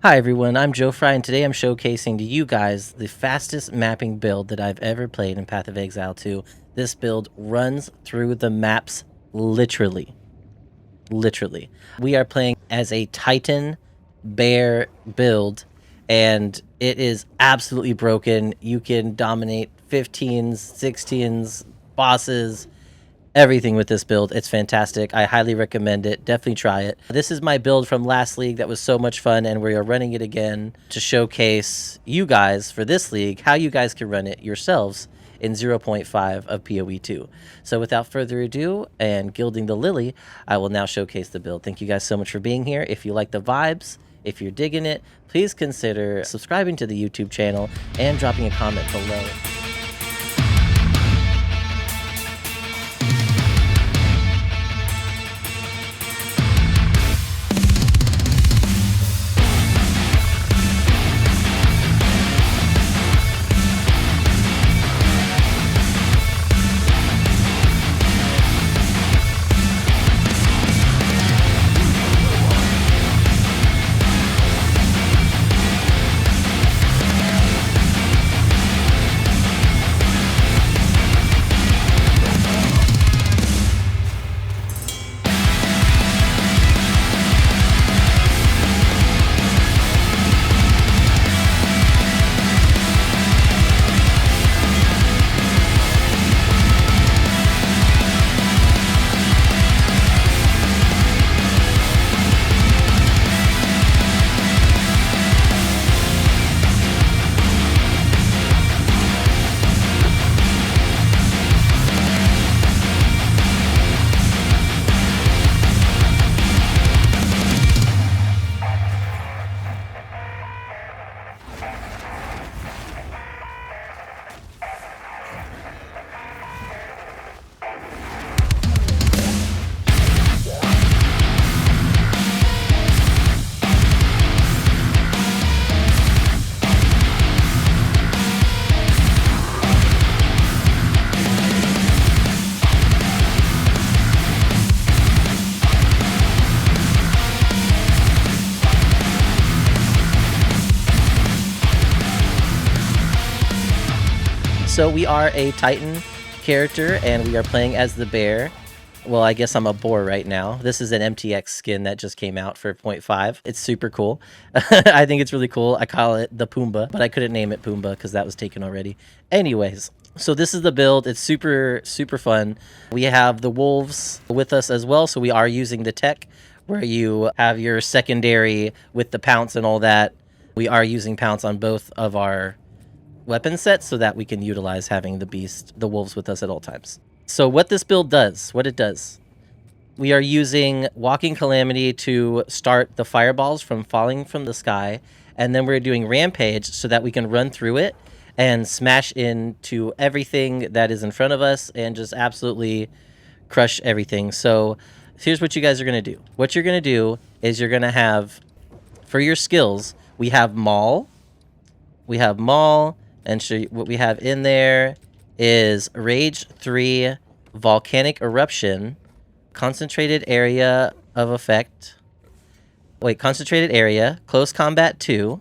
Hi everyone, I'm Joe Fry, and today I'm showcasing to you guys the fastest mapping build that I've ever played in Path of Exile 2. This build runs through the maps literally. We are playing as a Titan Bear build, and it is absolutely broken. You can dominate 15s, 16s, bosses, everything with this build. It's fantastic. I highly recommend it. Definitely try it. This is my build from last league that was so much fun, and we are running it again to showcase you guys for this league how you guys can run it yourselves in 0.5 of PoE2. So without further ado and gilding the lily, I will now showcase the build. Thank you guys so much for being here. If you like the vibes, if you're digging it, please consider subscribing to the YouTube channel and dropping a comment below. So we are a Titan character, and we are playing as the bear. Well, I guess I'm a boar right now. This is an MTX skin that just came out for 0.5. It's super cool. I think it's really cool. I call it the Pumbaa, but I couldn't name it Pumbaa because that was taken already. Anyways, so this is the build. It's super fun. We have the wolves with us as well, so we are using the tech where you have your secondary with the pounce and all that. We are using pounce on both of our weapon sets so that we can utilize having the wolves with us at all times. So what this build does, we are using Walking Calamity to start the fireballs from falling from the sky, and then we're doing Rampage so that we can run through it and smash into everything that is in front of us and just absolutely crush everything. So here's what you guys are going to do. What you're going to do is you're going to have, for your skills, we have Maul, and what we have in there is Rage 3, Volcanic Eruption, Concentrated Area of Effect. Concentrated Area, Close Combat 2.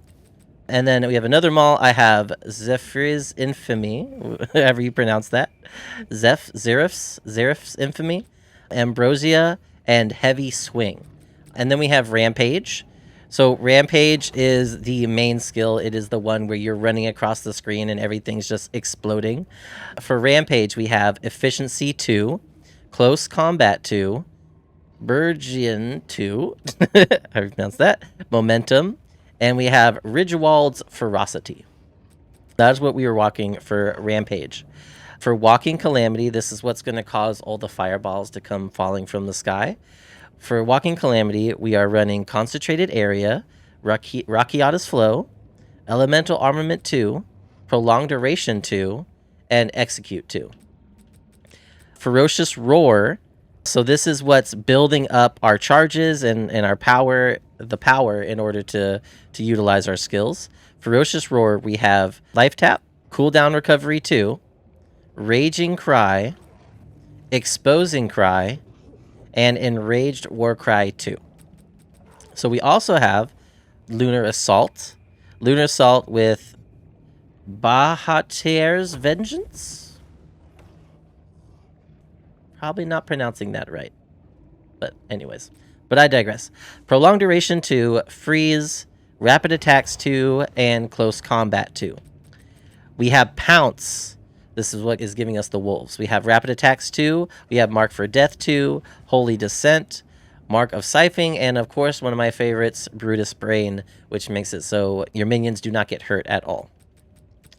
And then we have another Maul. I have Zephyr's Infamy, however you pronounce that. Zeriff's Infamy, Ambrosia, and Heavy Swing. And then we have Rampage. So Rampage is the main skill. It is the one where you're running across the screen and everything's just exploding. For Rampage, we have Efficiency 2, Close Combat 2, Burgian 2, how do you pronounce that? Momentum, and we have Ridgewald's Ferocity. That's what we were walking for Rampage. For Walking Calamity, this is what's going to cause all the fireballs to come falling from the sky. For Walking Calamity, we are running Concentrated Area, Rakiata's Flow, Elemental Armament 2, Prolonged Duration 2, and Execute 2. Ferocious Roar, so this is what's building up our charges and our power, the power in order to utilize our skills. Ferocious Roar, we have Life Tap, Cooldown Recovery 2, Raging Cry, Exposing Cry, and Enraged War Cry 2. So we also have Lunar Assault. Lunar Assault with Bahatier's Vengeance? Probably not pronouncing that right. But anyways. But I digress. Prolonged Duration 2, Freeze, Rapid Attacks 2, and Close Combat 2. We have Pounce. This is what is giving us the wolves. We have Rapid Attacks 2. We have Mark for Death 2. Holy Descent. Mark of Siphoning. And, of course, one of my favorites, Brutus Brain, which makes it so your minions do not get hurt at all.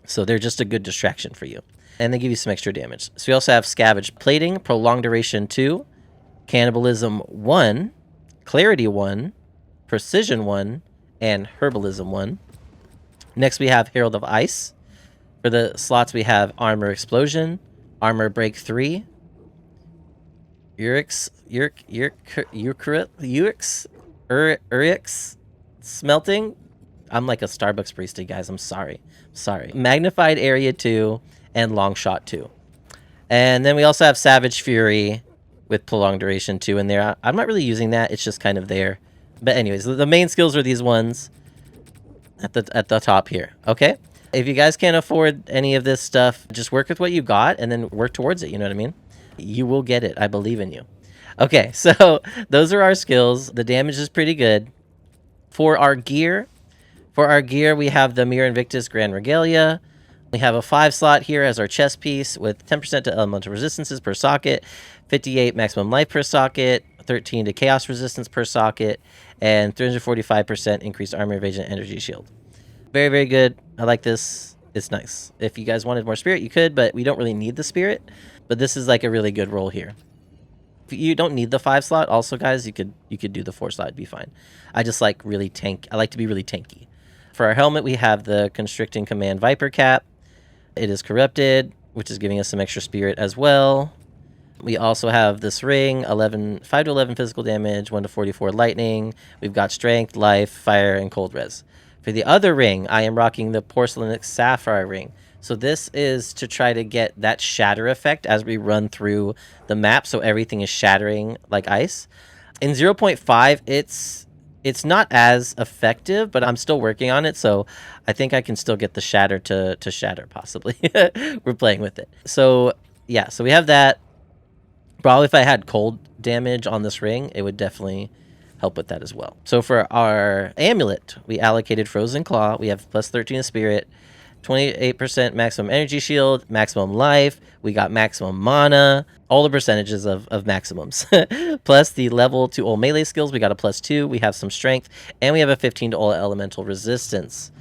So they're just a good distraction for you. And they give you some extra damage. So we also have Scavenge Plating, Prolonged Duration 2, Cannibalism 1, Clarity 1, Precision 1, and Herbalism 1. Next we have Herald of Ice. For the slots we have Armor Explosion, Armor Break 3, Urix Smelting. I'm like a Starbucks barista, guys. I'm sorry. Magnified Area 2 and Long Shot 2. And then we also have Savage Fury with Prolonged Duration 2 in there. I'm not really using that. It's just kind of there. But anyways, the main skills are these ones at the top here. Okay? If you guys can't afford any of this stuff, just work with what you got and then work towards it. You know what I mean? You will get it. I believe in you. Okay, so those are our skills. The damage is pretty good. For our gear, we have the Mirror Invictus Grand Regalia. We have a 5 slot here as our chest piece with 10% to elemental resistances per socket, 58 maximum life per socket, 13 to chaos resistance per socket, and 345% increased armor evasion energy shield. Very, very good. I like this. It's nice. If you guys wanted more spirit, you could, but we don't really need the spirit. But this is like a really good roll here. If you don't need the 5 slot, also, guys, you could do the 4 slot. It'd be fine. I just like really I like to be really tanky. For our helmet, we have the Constricting Command Viper Cap. It is corrupted, which is giving us some extra spirit as well. We also have this ring, 5 to 11 physical damage, 1 to 44 lightning. We've got strength, life, fire, and cold res. For the other ring, I am rocking the Porcelainic Sapphire ring. So this is to try to get that shatter effect as we run through the map, so everything is shattering like ice. In 0.5, it's not as effective, but I'm still working on it, so I think I can still get the shatter to shatter, possibly. We're playing with it. So, yeah, so we have that. Probably if I had cold damage on this ring, it would definitely help with that as well. So for our amulet, we allocated Frozen Claw. We have plus 13 Spirit, 28% maximum energy shield, maximum life. We got maximum mana, all the percentages of maximums. Plus the level to all melee skills, we got a plus 2. We have some strength, and we have a 15 to all elemental resistance.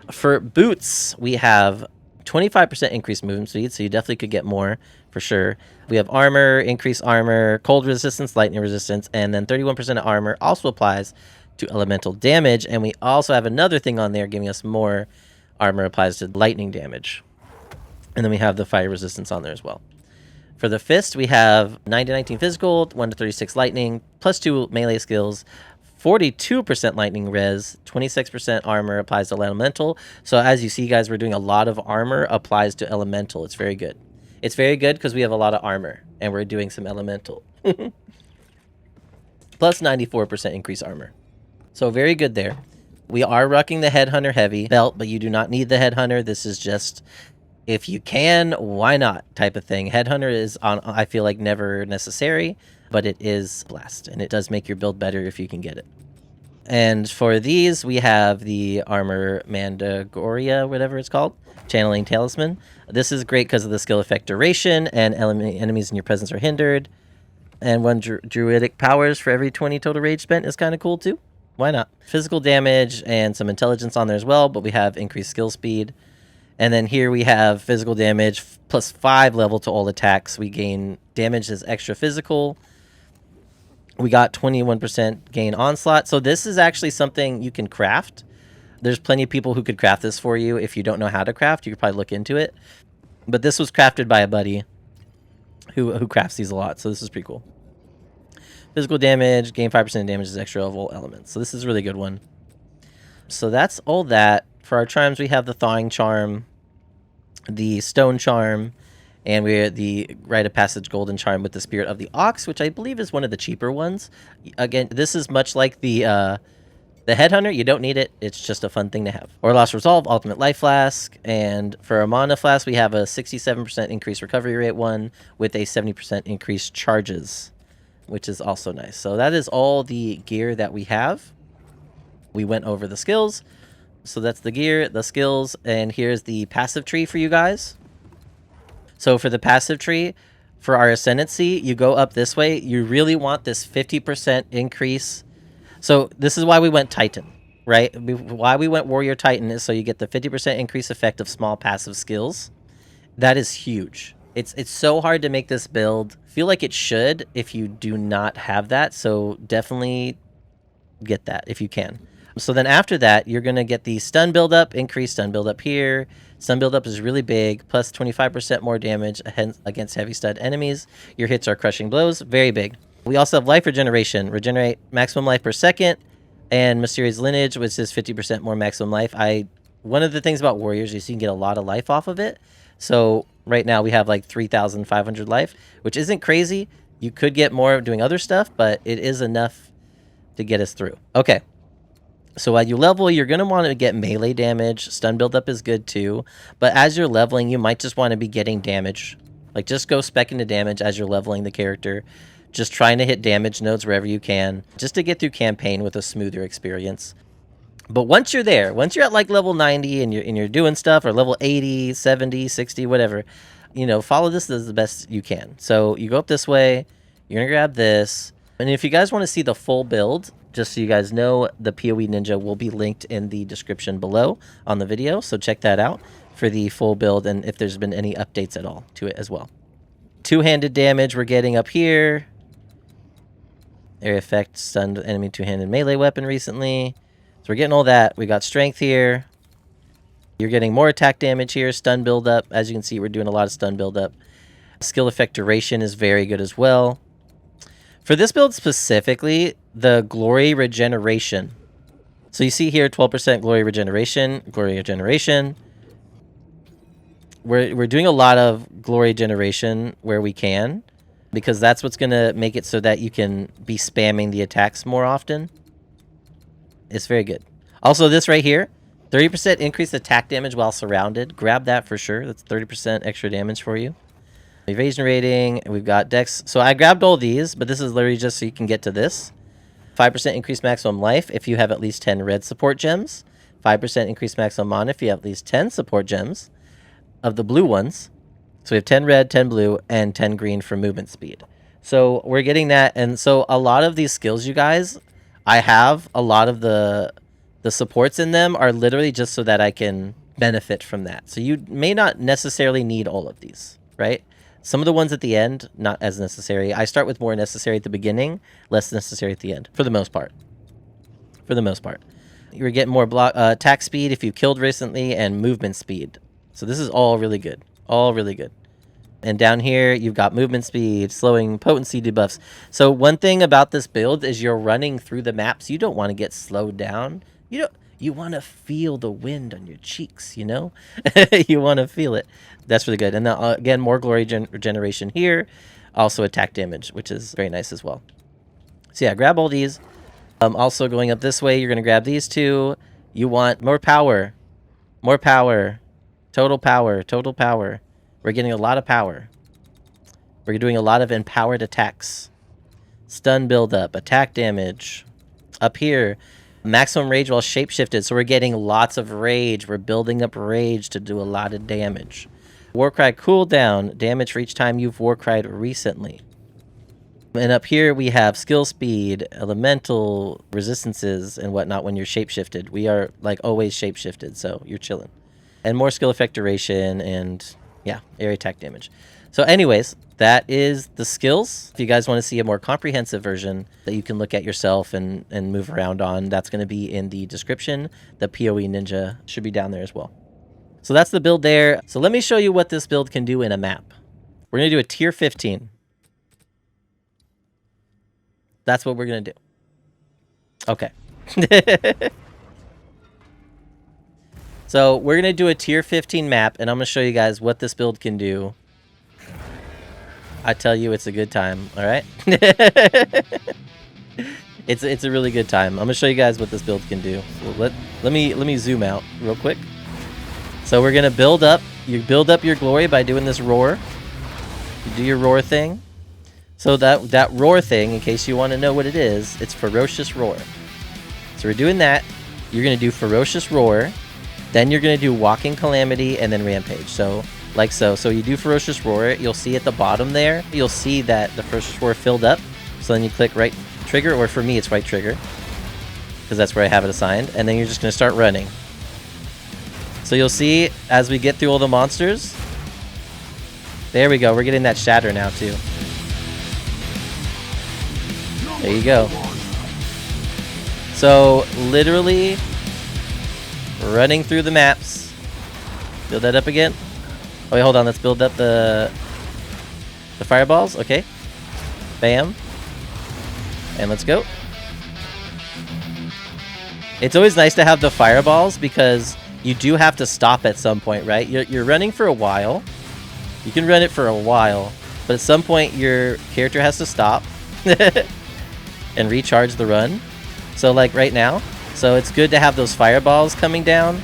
For boots, we have 25% increased movement speed, so you definitely could get more for sure. We have armor, increased armor, cold resistance, lightning resistance, and then 31% of armor also applies to elemental damage. And we also have another thing on there giving us more armor applies to lightning damage. And then we have the fire resistance on there as well. For the fist, we have 9 to 19 physical, 1 to 36 lightning, plus 2 melee skills, 42% lightning res, 26% armor applies to elemental. So as you see, guys, we're doing a lot of armor applies to elemental. It's very good. It's very good because we have a lot of armor and we're doing some elemental. Plus 94% increased armor. So very good there. We are rocking the Headhunter Heavy belt, but you do not need the Headhunter. This is just, if you can, why not type of thing. Headhunter is, on, I feel like, never necessary, but it is blast, and it does make your build better if you can get it. And for these, we have the Armor Mandragoria, whatever it's called, Channeling Talisman. This is great because of the skill effect duration, and enemies in your presence are hindered. And 1 druidic powers for every 20 total rage spent is kind of cool too. Why not? Physical damage and some intelligence on there as well, but we have increased skill speed. And then here we have physical damage plus 5 level to all attacks. We gain damage as extra physical. We got 21% gain onslaught. So this is actually something you can craft. There's plenty of people who could craft this for you. If you don't know how to craft, you could probably look into it. But this was crafted by a buddy who crafts these a lot. So this is pretty cool. Physical damage, gain 5% damage is extra of all elements. So this is a really good one. So that's all that. For our charms, we have the Thawing Charm, the Stone Charm, and we're the Rite of Passage Golden Charm with the Spirit of the Ox, which I believe is one of the cheaper ones. Again, this is much like the The Headhunter, you don't need it. It's just a fun thing to have. Or Lost Resolve, Ultimate Life Flask. And for a Mana Flask, we have a 67% increased recovery rate one with a 70% increased charges, which is also nice. So that is all the gear that we have. We went over the skills. So that's the gear, the skills, and here's the passive tree for you guys. So for the passive tree, for our Ascendancy, you go up this way. You really want this 50% increase. So this is why we went Titan, right? Why we went Warrior Titan is so you get the 50% increase effect of small passive skills. That is huge. It's so hard to make this build feel like it should if you do not have that. So definitely get that if you can. So then after that, you're going to get the stun buildup, increased stun buildup here. Stun buildup is really big, plus 25% more damage against heavy stun enemies. Your hits are crushing blows, very big. We also have life regeneration, regenerate maximum life per second, and Mysterious Lineage, which is 50% more maximum life. One of the things about Warriors is you can get a lot of life off of it. So right now we have like 3,500 life, which isn't crazy. You could get more doing other stuff, but it is enough to get us through. Okay. So while you level, you're going to want to get melee damage. Stun buildup is good too. But as you're leveling, you might just want to be getting damage. Like just go spec into damage as you're leveling the character. Just trying to hit damage nodes wherever you can. Just to get through campaign with a smoother experience. But once you're there, once you're at like level 90 and you're doing stuff, or level 80, 70, 60, whatever, follow this as the best you can. So you go up this way. You're going to grab this. And if you guys want to see the full build, just so you guys know, the PoE Ninja will be linked in the description below on the video. So check that out for the full build and if there's been any updates at all to it as well. Two-handed damage we're getting up here. Area effect, stunned enemy two-handed melee weapon recently. So we're getting all that. We got strength here. You're getting more attack damage here. Stun buildup. As you can see, we're doing a lot of stun buildup. Skill effect duration is very good as well. For this build specifically, the glory regeneration. So you see here 12% glory regeneration. Glory regeneration. We're doing a lot of glory generation where we can, because that's what's going to make it so that you can be spamming the attacks more often. It's very good. Also, this right here, 30% increased attack damage while surrounded. Grab that for sure. That's 30% extra damage for you. Evasion rating, we've got dex. So I grabbed all these, but this is literally just so you can get to this. 5% increased maximum life if you have at least 10 red support gems. 5% increased maximum mana if you have at least 10 support gems of the blue ones. So we have 10 red, 10 blue, and 10 green for movement speed. So we're getting that. And so a lot of these skills, you guys, I have a lot of the supports in them are literally just so that I can benefit from that. So you may not necessarily need all of these, right? Some of the ones at the end, not as necessary. I start with more necessary at the beginning, less necessary at the end, for the most part. For the most part. You're getting more attack speed if you killed recently, and movement speed. So this is all really good. All really good. And down here, you've got movement speed, slowing potency debuffs. So one thing about this build is you're running through the maps. You don't want to get slowed down. You want to feel the wind on your cheeks, you know? You want to feel it. That's really good. And then, again, more glory regeneration here. Also attack damage, which is very nice as well. So yeah, grab all these. Also going up this way, you're going to grab these two. You want more power. More power. Total power. Total power. We're getting a lot of power. We're doing a lot of empowered attacks. Stun buildup. Attack damage. Up here. Maximum rage while shapeshifted. So we're getting lots of rage. We're building up rage to do a lot of damage. Warcry cooldown. Damage for each time you've Warcried recently. And up here we have skill speed, elemental resistances, and whatnot when you're shapeshifted. We are like always shapeshifted, so you're chilling. And more skill effect duration and yeah, area attack damage. So anyways, that is the skills. If you guys want to see a more comprehensive version that you can look at yourself and move around on, that's going to be in the description. The PoE Ninja should be down there as well. So that's the build there. So let me show you what this build can do in a map. We're going to do a tier 15. That's what we're going to do. Okay. So we're going to do a tier 15 map, and I'm going to show you guys what this build can do. I tell you, it's a good time, all right? It's a really good time. I'm gonna show you guys what this build can do. Well, let me zoom out real quick. So we're gonna build up. You build up your glory by doing this roar. You do your roar thing. So that roar thing, in case you want to know what it is, it's ferocious roar. So we're doing that. You're gonna do ferocious roar, then you're gonna do walking calamity, and then rampage. So like so. So you do ferocious roar. You'll see at the bottom there. You'll see that the ferocious roar filled up. So then you click right trigger, or for me it's right trigger, because that's where I have it assigned. And then you're just gonna start running. So you'll see as we get through all the monsters. There we go. We're getting that shatter now too. There you go. So literally running through the maps. Build that up again. Oh wait, hold on. Let's build up the fireballs. Okay. Bam. And let's go. It's always nice to have the fireballs because you do have to stop at some point, right? You're running for a while. You can run it for a while, but at some point your character has to stop and recharge the run. So like right now, so it's good to have those fireballs coming down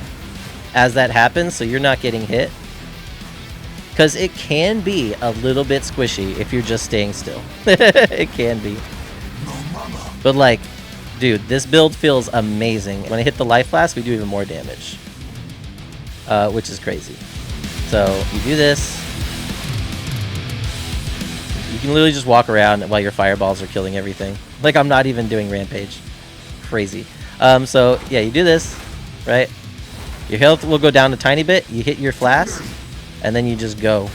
as that happens so you're not getting hit. Because it can be a little bit squishy if you're just staying still. It can be. But like, dude, this build feels amazing. When I hit the life blast, we do even more damage. Which is crazy. So you do this. You can literally just walk around while your fireballs are killing everything. Like I'm not even doing rampage. Crazy. So yeah, you do this, right? Your health will go down a tiny bit. You hit your flask, and then you just go.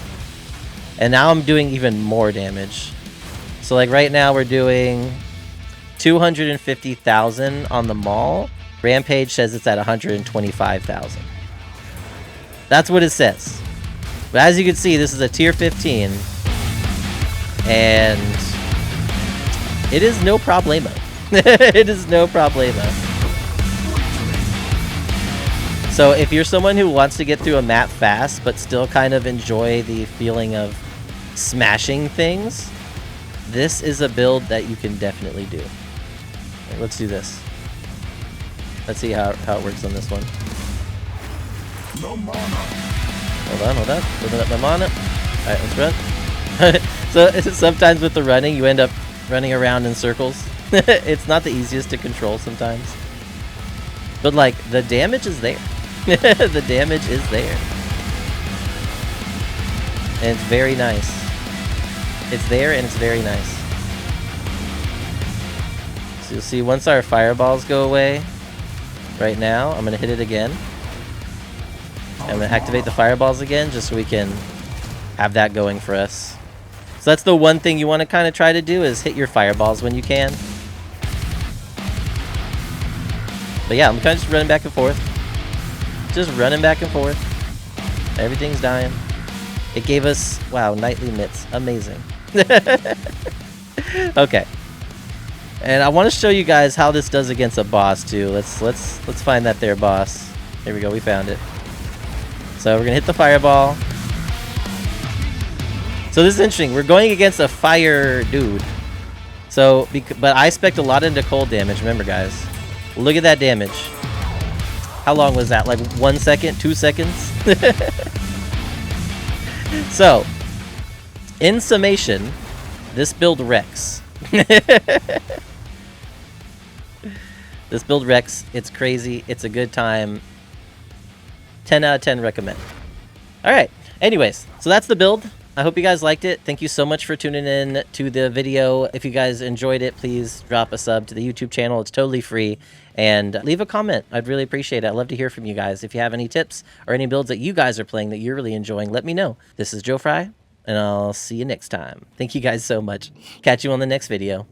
And now I'm doing even more damage. So like right now we're doing 250,000 on the mall. Rampage says it's at 125,000. That's what it says. But as you can see, this is a tier 15. And it is no problemo. It is no problemo. So if you're someone who wants to get through a map fast, but still kind of enjoy the feeling of smashing things, this is a build that you can definitely do. Right, let's do this. Let's see how it works on this one. No mana. Hold on. Building up my mana. Alright, let's run. So sometimes with the running, you end up running around in circles. It's not the easiest to control sometimes. But like, the damage is there. The damage is there. And it's very nice. It's there and it's very nice. So you'll see once our fireballs go away, right now, I'm going to hit it again. I'm going to activate the fireballs again just so we can have that going for us. So that's the one thing you want to kind of try to do is hit your fireballs when you can. But yeah, I'm kind of just running back and forth. Just running back and forth. Everything's dying. It gave us, wow, nightly mitts. Amazing. Okay. And I want to show you guys how this does against a boss too. Let's find that there boss. Here we go, we found it. So we're gonna hit the fireball. So this is interesting. We're going against a fire dude. So, but I spec'd a lot into cold damage. Remember, guys. Look at that damage. How long was that? Like 1 second? 2 seconds? So, in summation, this build wrecks. This build wrecks. It's crazy. It's a good time. 10 out of 10 recommend. Alright. Anyways, so that's the build. I hope you guys liked it. Thank you so much for tuning in to the video. If you guys enjoyed it, please drop a sub to the YouTube channel. It's totally free. And leave a comment. I'd really appreciate it. I'd love to hear from you guys. If you have any tips or any builds that you guys are playing that you're really enjoying, let me know. This is Joe Fry, and I'll see you next time. Thank you guys so much. Catch you on the next video.